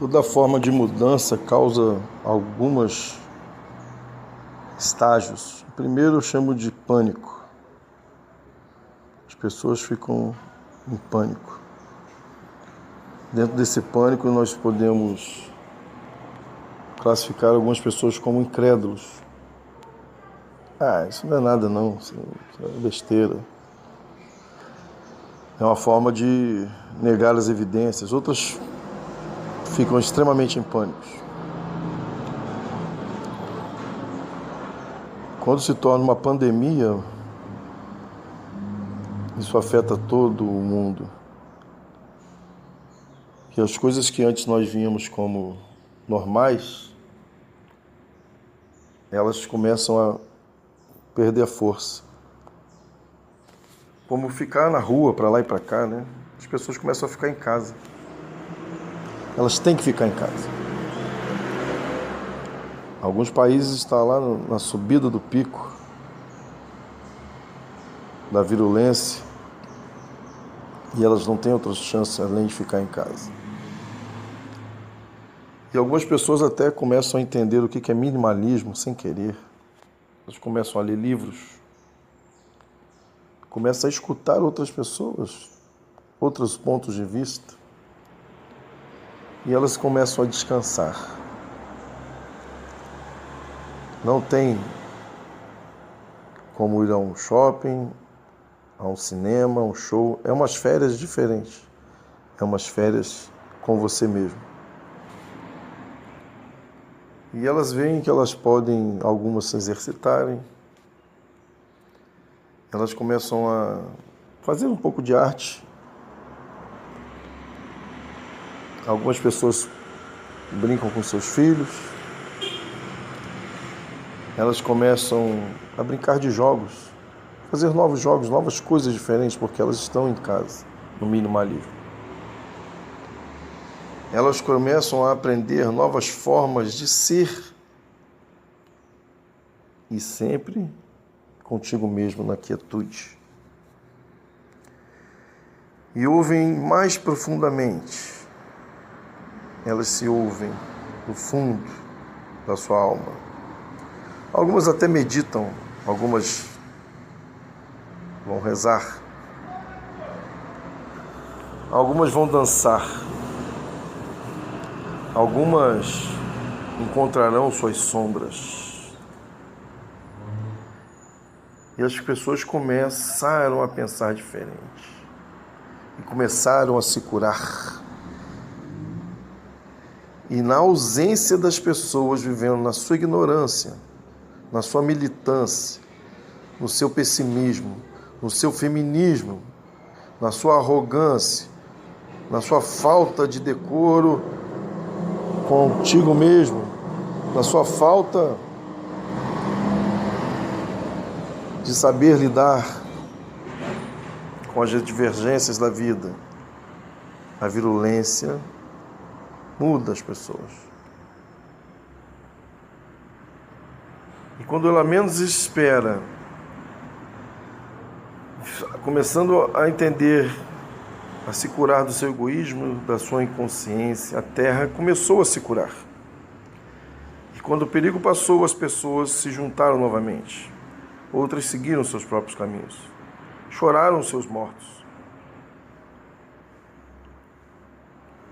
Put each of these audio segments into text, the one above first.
Toda forma de mudança causa alguns estágios. O primeiro eu chamo de pânico. As pessoas ficam em pânico. Dentro desse pânico nós podemos classificar algumas pessoas como incrédulos. Isso não é nada não, isso é besteira. É uma forma de negar as evidências. Outras ficam extremamente em pânico. Quando se torna uma pandemia, isso afeta todo o mundo. E as coisas que antes nós víamos como normais, elas começam a perder a força. Como ficar na rua, para lá e para cá, né? As pessoas começam a ficar em casa. Elas têm que ficar em casa. Alguns países estão lá na subida do pico da virulência e elas não têm outra chance além de ficar em casa. E algumas pessoas até começam a entender o que é minimalismo sem querer. Elas começam a ler livros, começam a escutar outras pessoas, outros pontos de vista, e elas começam a descansar. Não tem como ir a um shopping, a um cinema, a um show. É umas férias diferentes. É umas férias com você mesmo. E elas veem que elas podem, algumas, se exercitarem. Elas começam a fazer um pouco de arte. Algumas pessoas brincam com seus filhos. Elas começam a brincar de jogos, fazer novos jogos, novas coisas diferentes, porque elas estão em casa, no minimalismo. Elas começam a aprender novas formas de ser e sempre contigo mesmo na quietude. E ouvem mais profundamente. Elas se ouvem no fundo da sua alma. Algumas até meditam, algumas vão rezar, algumas vão dançar, algumas encontrarão suas sombras. E as pessoas começaram a pensar diferente e começaram a se curar. E na ausência das pessoas vivendo na sua ignorância, na sua militância, no seu pessimismo, no seu feminismo, na sua arrogância, na sua falta de decoro contigo mesmo, na sua falta de saber lidar com as divergências da vida. A virulência muda as pessoas. E quando ela menos espera, começando a entender, a se curar do seu egoísmo, da sua inconsciência, a Terra começou a se curar. E quando o perigo passou, as pessoas se juntaram novamente. Outras seguiram seus próprios caminhos. Choraram seus mortos.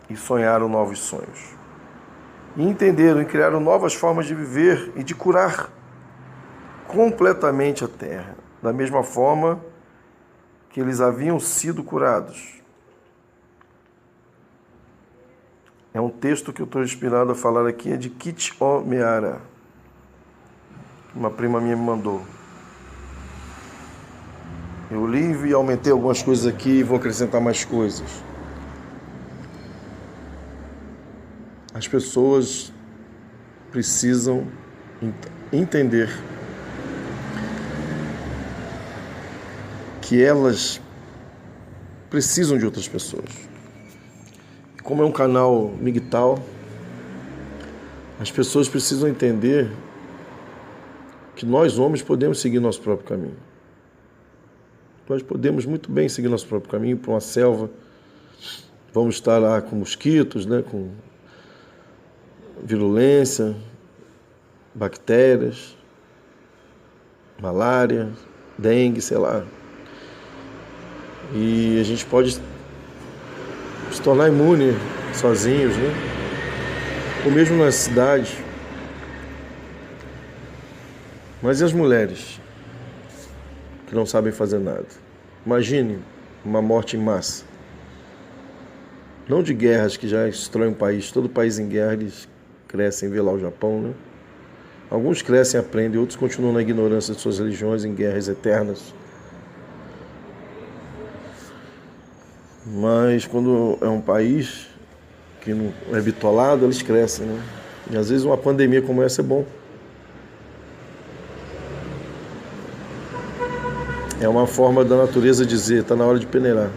E sonharam novos sonhos. E entenderam e criaram novas formas de viver e de curar completamente a Terra, da mesma forma que eles haviam sido curados. É um texto que eu estou inspirado a falar aqui, é de Kichi-o Miara, que uma prima minha me mandou. Eu li e aumentei algumas coisas aqui e vou acrescentar mais coisas. As pessoas precisam entender que elas precisam de outras pessoas. Como é um canal migtal, as pessoas precisam entender que nós, homens, podemos seguir nosso próprio caminho. Nós podemos muito bem seguir nosso próprio caminho para uma selva. Vamos estar lá com mosquitos, né? virulência, bactérias, malária, dengue, sei lá. E a gente pode se tornar imune sozinhos, né? Ou mesmo na cidade. Mas e as mulheres que não sabem fazer nada? Imagine uma morte em massa. Não de guerras que já destroem um país. Todo país em guerra eles crescem, vê lá o Japão, né? Alguns crescem, aprendem, outros continuam na ignorância de suas religiões em guerras eternas. Mas quando é um país que não é bitolado, eles crescem, né? E às vezes uma pandemia como essa é bom. É uma forma da natureza dizer, está na hora de peneirar.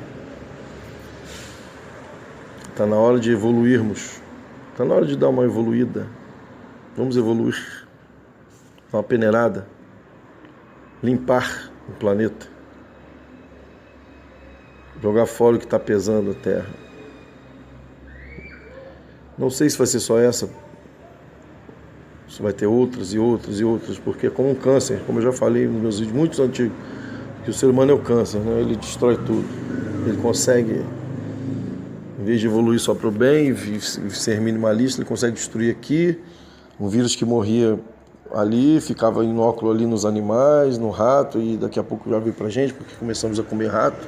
Está na hora de evoluirmos. Está na hora de dar uma evoluída. Vamos evoluir. Dar uma peneirada. Limpar o planeta. Jogar fora o que está pesando a Terra. Não sei se vai ser só essa. Se vai ter outras e outras e outras. Porque é como um câncer, como eu já falei nos meus vídeos muito antigos, que o ser humano é o câncer, né? Ele destrói tudo. Ele consegue, em vez de evoluir só para o bem e ser minimalista, ele consegue destruir aqui. Um vírus que morria ali, ficava inóculo ali nos animais, no rato, e daqui a pouco já veio pra gente, porque começamos a comer rato,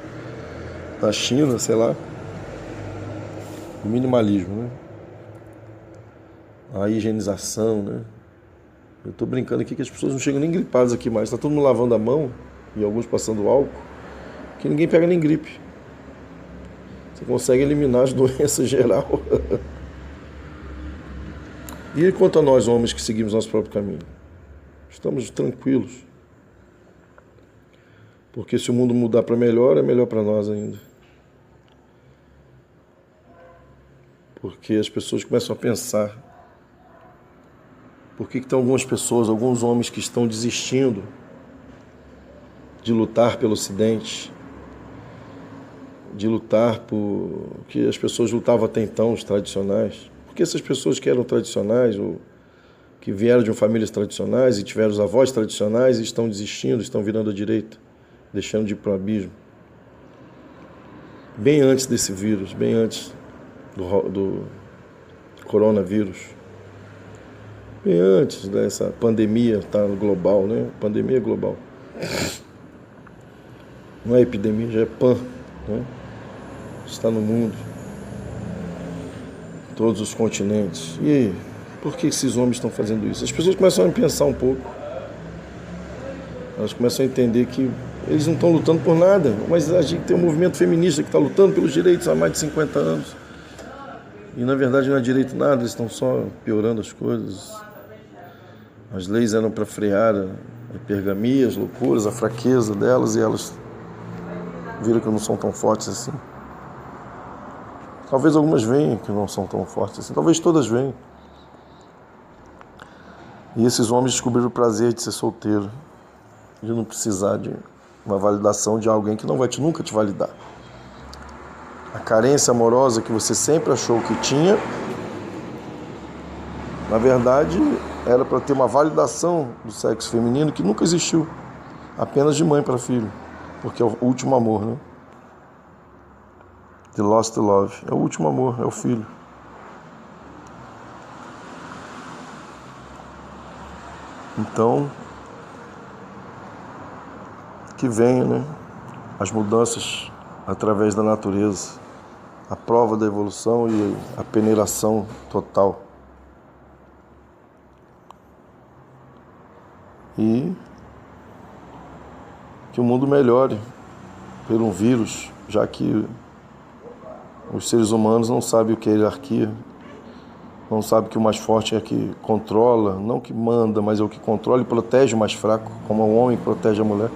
na China, sei lá. O minimalismo, né? A higienização, né? Eu tô brincando aqui que as pessoas não chegam nem gripadas aqui mais, tá todo mundo lavando a mão, e alguns passando álcool, que ninguém pega nem gripe. Você consegue eliminar as doenças geral. E quanto a nós, homens, que seguimos nosso próprio caminho? Estamos tranquilos. Porque se o mundo mudar para melhor, é melhor para nós ainda. Porque as pessoas começam a pensar. Por que tem algumas pessoas, alguns homens que estão desistindo de lutar pelo Ocidente, de lutar por que as pessoas lutavam até então, os tradicionais? Porque essas pessoas que eram tradicionais, ou que vieram de famílias tradicionais e tiveram os avós tradicionais, estão desistindo, estão virando à direita, deixando de ir para o abismo. Bem antes desse vírus, bem antes do coronavírus, bem antes dessa pandemia tá global, né? Pandemia global. Não é epidemia, já é pan, né? Está no mundo. Todos os continentes. E aí, por que esses homens estão fazendo isso? As pessoas começam a pensar um pouco. Elas começam a entender que eles não estão lutando por nada, mas a gente tem um movimento feminista que está lutando pelos direitos há mais de 50 anos. E na verdade não é direito nada, eles estão só piorando as coisas. As leis eram para frear a hipergamia, as loucuras, a fraqueza delas, e elas viram que não são tão fortes assim. Talvez algumas venham que não são tão fortes assim. Talvez todas venham. E esses homens descobriram o prazer de ser solteiro. De não precisar de uma validação de alguém que não vai nunca te validar. A carência amorosa que você sempre achou que tinha, na verdade, era para ter uma validação do sexo feminino que nunca existiu. Apenas de mãe para filho. Porque é o último amor, né? The Lost Love. É o último amor, é o filho. Então, que venha, né? As mudanças através da natureza. A prova da evolução e a peneiração total. E que o mundo melhore por um vírus, já que os seres humanos não sabem o que é hierarquia, não sabem que o mais forte é que controla, não que manda, mas é o que controla e protege o mais fraco, como o homem protege a mulher.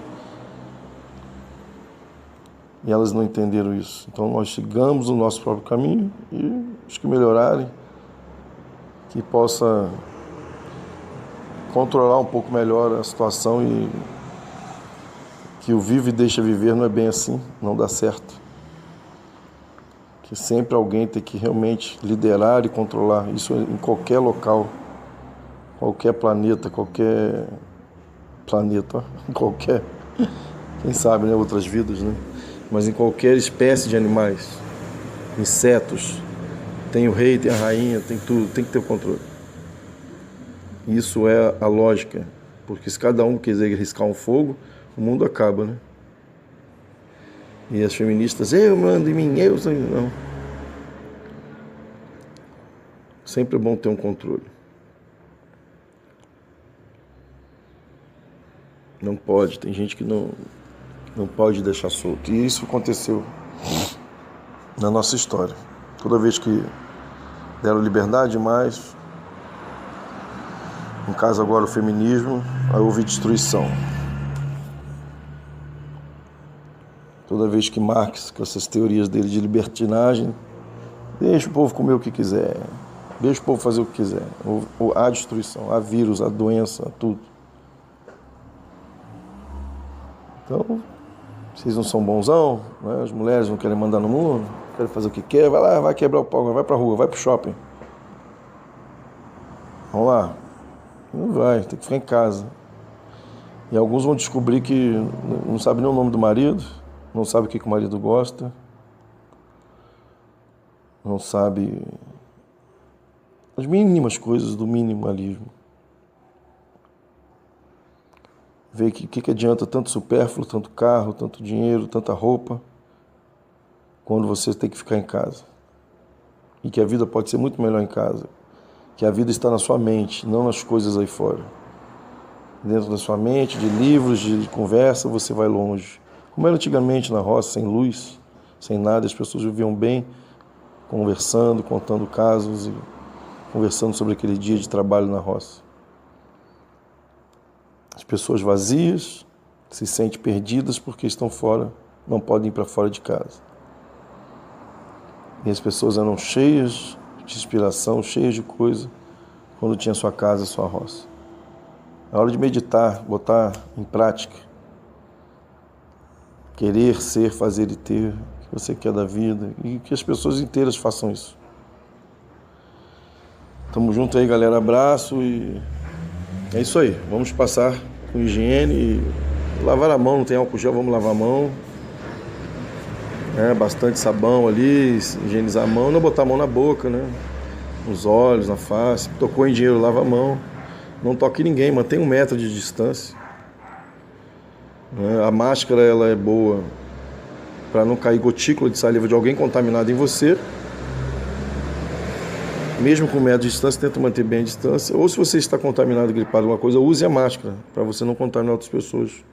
E elas não entenderam isso. Então nós sigamos o nosso próprio caminho e os que melhorarem, que possa controlar um pouco melhor a situação, e que o vive e deixa viver não é bem assim, não dá certo. que sempre alguém tem que realmente liderar e controlar. Isso em qualquer local, qualquer planeta, qualquer, quem sabe, né, outras vidas, né? Mas em qualquer espécie de animais, insetos, tem o rei, tem a rainha, tem tudo, tem que ter o controle. Isso é a lógica, porque se cada um quiser riscar um fogo, o mundo acaba, né? E as feministas, eu mando em mim, não. Sempre é bom ter um controle. Não pode, tem gente que não pode deixar solto. E isso aconteceu na nossa história. Toda vez que deram liberdade demais, no caso agora o feminismo, aí houve destruição. Toda vez que Marx, com essas teorias dele de libertinagem, deixa o povo comer o que quiser, deixa o povo fazer o que quiser. Há destruição, há vírus, há doença, há tudo. Então, vocês não são bonzão, né? As mulheres não querem mandar no mundo, querem fazer o que quer, vai lá, vai quebrar o pau, vai pra rua, vai pro shopping. Vamos lá. Não vai, tem que ficar em casa. E alguns vão descobrir que não sabe nem o nome do marido, não sabe o que o marido gosta, não sabe as mínimas coisas do minimalismo. Vê que adianta tanto supérfluo, tanto carro, tanto dinheiro, tanta roupa, quando você tem que ficar em casa. E que a vida pode ser muito melhor em casa. Que a vida está na sua mente, não nas coisas aí fora. Dentro da sua mente, de livros, de conversa, você vai longe. Como era antigamente na roça, sem luz, sem nada, as pessoas viviam bem, conversando, contando casos e conversando sobre aquele dia de trabalho na roça. As pessoas vazias se sentem perdidas porque estão fora, não podem ir para fora de casa. E as pessoas eram cheias de inspiração, cheias de coisa, quando tinha sua casa, sua roça. É hora de meditar, botar em prática. Querer, ser, fazer e ter, o que você quer da vida, e que as pessoas inteiras façam isso. Tamo junto aí, galera. Abraço e é isso aí. Vamos passar com higiene e lavar a mão. Não tem álcool gel, vamos lavar a mão. Bastante sabão ali, higienizar a mão, não botar a mão na boca, né? Nos olhos, na face. Tocou em dinheiro, lava a mão. Não toque ninguém, mantenha 1 metro de distância. A máscara ela é boa para não cair gotícula de saliva de alguém contaminado em você. Mesmo com 1 metro de distância, tenta manter bem a distância. Ou se você está contaminado, gripado, alguma coisa, use a máscara para você não contaminar outras pessoas.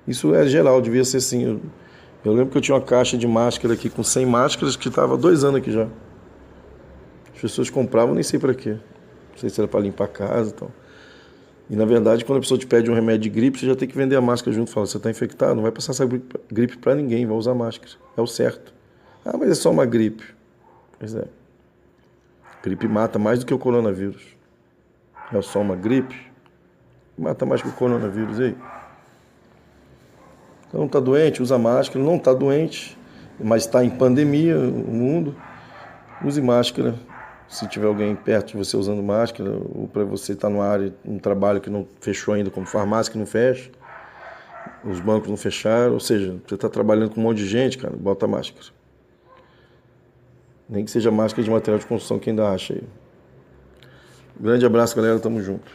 Isso é geral, devia ser assim. Eu lembro que eu tinha uma caixa de máscara aqui com 100 máscaras que estava há 2 anos aqui já. As pessoas compravam, nem sei para quê. Não sei se era para limpar a casa e tal. E na verdade, quando a pessoa te pede um remédio de gripe, você já tem que vender a máscara junto. Fala, você está infectado, não vai passar essa gripe para ninguém, vai usar máscara. É o certo. Ah, mas é só uma gripe. Pois é. Gripe mata mais do que o coronavírus. É só uma gripe. Mata mais que o coronavírus. E aí? Então está doente, usa máscara. Não está doente, mas está em pandemia o mundo. Use máscara. Se tiver alguém perto de você usando máscara, ou para você estar numa área, um trabalho que não fechou ainda, como farmácia que não fecha, os bancos não fecharam, ou seja, você está trabalhando com um monte de gente, cara, bota máscara. Nem que seja máscara de material de construção que ainda acha aí. Grande abraço, galera, tamo junto.